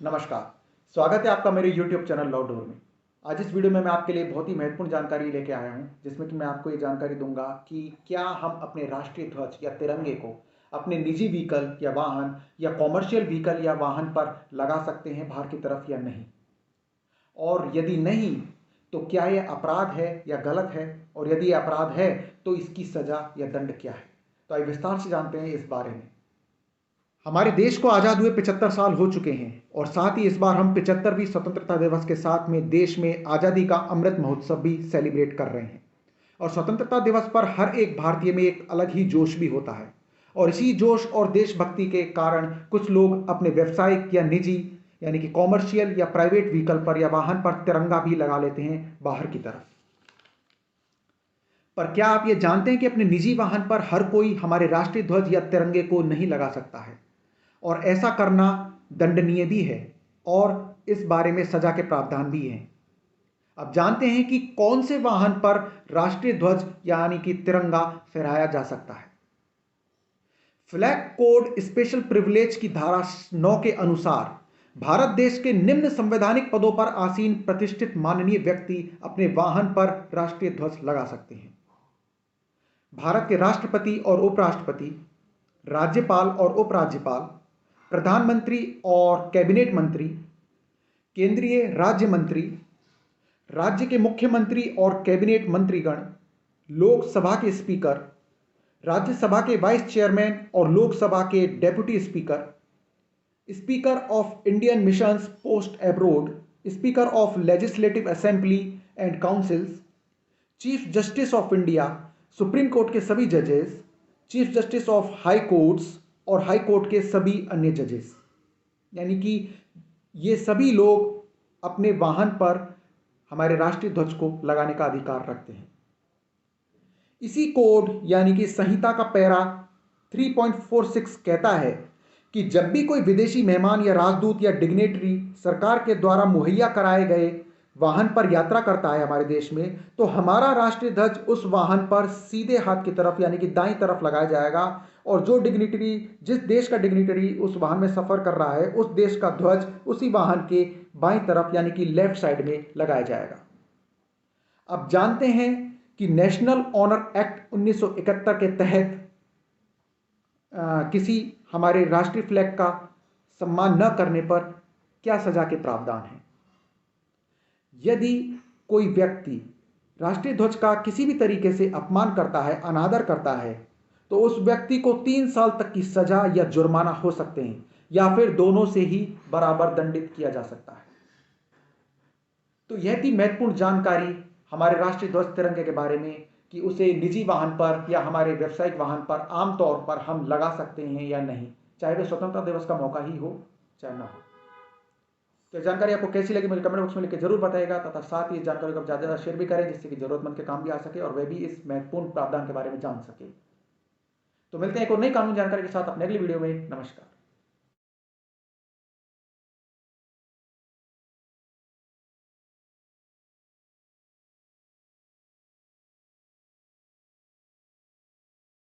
नमस्कार। स्वागत है आपका मेरे YouTube चैनल लॉ डोर में। आज इस वीडियो में मैं आपके लिए बहुत ही महत्वपूर्ण जानकारी लेके आया हूं, जिसमें कि मैं आपको ये जानकारी दूंगा कि क्या हम अपने राष्ट्रीय ध्वज या तिरंगे को अपने निजी व्हीकल या वाहन या कॉमर्शियल व्हीकल या वाहन पर लगा सकते हैं बाहर की तरफ या नहीं, और यदि नहीं तो क्या यह अपराध है या गलत है, और यदि अपराध है तो इसकी सजा या दंड क्या है। तो आइए विस्तार से जानते हैं इस बारे में। हमारे देश को आज़ाद हुए 75 साल हो चुके हैं, और साथ ही इस बार हम 75वीं स्वतंत्रता दिवस के साथ में देश में आज़ादी का अमृत महोत्सव भी सेलिब्रेट कर रहे हैं। और स्वतंत्रता दिवस पर हर एक भारतीय में एक अलग ही जोश भी होता है, और इसी जोश और देशभक्ति के कारण कुछ लोग अपने व्यवसायिक या निजी यानी कि कॉमर्शियल या प्राइवेट व्हीकल पर या वाहन पर तिरंगा भी लगा लेते हैं बाहर की तरफ। पर क्या आप ये जानते हैं कि अपने निजी वाहन पर हर कोई हमारे राष्ट्रीय ध्वज या तिरंगे को नहीं लगा सकता है, और ऐसा करना दंडनीय भी है, और इस बारे में सजा के प्रावधान भी हैं। अब जानते हैं कि कौन से वाहन पर राष्ट्रीय ध्वज यानी कि तिरंगा फहराया जा सकता है। फ्लैग कोड स्पेशल प्रिविलेज की धारा 9 के अनुसार भारत देश के निम्न संवैधानिक पदों पर आसीन प्रतिष्ठित माननीय व्यक्ति अपने वाहन पर राष्ट्रीय ध्वज लगा सकते हैं। भारत के राष्ट्रपति और उपराष्ट्रपति, राज्यपाल और उपराज्यपाल, प्रधानमंत्री और कैबिनेट मंत्री, केंद्रीय राज्य मंत्री, राज्य के मुख्यमंत्री और कैबिनेट मंत्रीगण, लोकसभा के स्पीकर, राज्यसभा के वाइस चेयरमैन और लोकसभा के deputy speaker, speaker of Indian missions post abroad, speaker of legislative assembly and councils, chief justice of India, supreme court के सभी जजेस, chief justice of high courts और हाई कोर्ट के सभी अन्य जजेस। यानी कि ये सभी लोग अपने वाहन पर हमारे राष्ट्रीय ध्वज को लगाने का अधिकार रखते हैं। इसी कोड यानी कि संहिता का पैरा 3.46 कहता है कि जब भी कोई विदेशी मेहमान या राजदूत या डिग्नेटरी सरकार के द्वारा मुहैया कराए गए वाहन पर यात्रा करता है हमारे देश में, तो हमारा राष्ट्रीय ध्वज उस वाहन पर सीधे हाथ की तरफ यानी कि दाईं तरफ लगाया जाएगा, और जो डिग्निटरी, जिस देश का डिग्निटरी उस वाहन में सफर कर रहा है, उस देश का ध्वज उसी वाहन के बाईं तरफ यानी कि लेफ्ट साइड में लगाया जाएगा। अब जानते हैं कि नेशनल ऑनर एक्ट 1971 के तहत किसी हमारे राष्ट्रीय फ्लैग का सम्मान न करने पर क्या सजा के प्रावधान हैं। यदि कोई व्यक्ति राष्ट्रीय ध्वज का किसी भी तरीके से अपमान करता है, अनादर करता है, तो उस व्यक्ति को 3 साल तक की सजा या जुर्माना हो सकते हैं, या फिर दोनों से ही बराबर दंडित किया जा सकता है। तो यह थी महत्वपूर्ण जानकारी हमारे राष्ट्रीय ध्वज तिरंगे के बारे में, कि उसे निजी वाहन पर या हमारे व्यावसायिक वाहन पर आमतौर पर हम लगा सकते हैं या नहीं, चाहे वह स्वतंत्रता दिवस का मौका ही हो चाहे ना हो। तो जानकारी आपको कैसी लगी मुझे कमेंट बॉक्स में लिख के जरूर बताइएगा, तथा साथ ही इस जानकारी को ज़्यादा से ज़्यादा शेयर भी करें, जिससे कि जरूरतमंद के काम भी आ सके और वह भी इस महत्वपूर्ण प्रावधान के बारे में जान सके। तो मिलते हैं एक और नई कानून जानकारी के साथ अपने अगली वीडियो में। नमस्कार।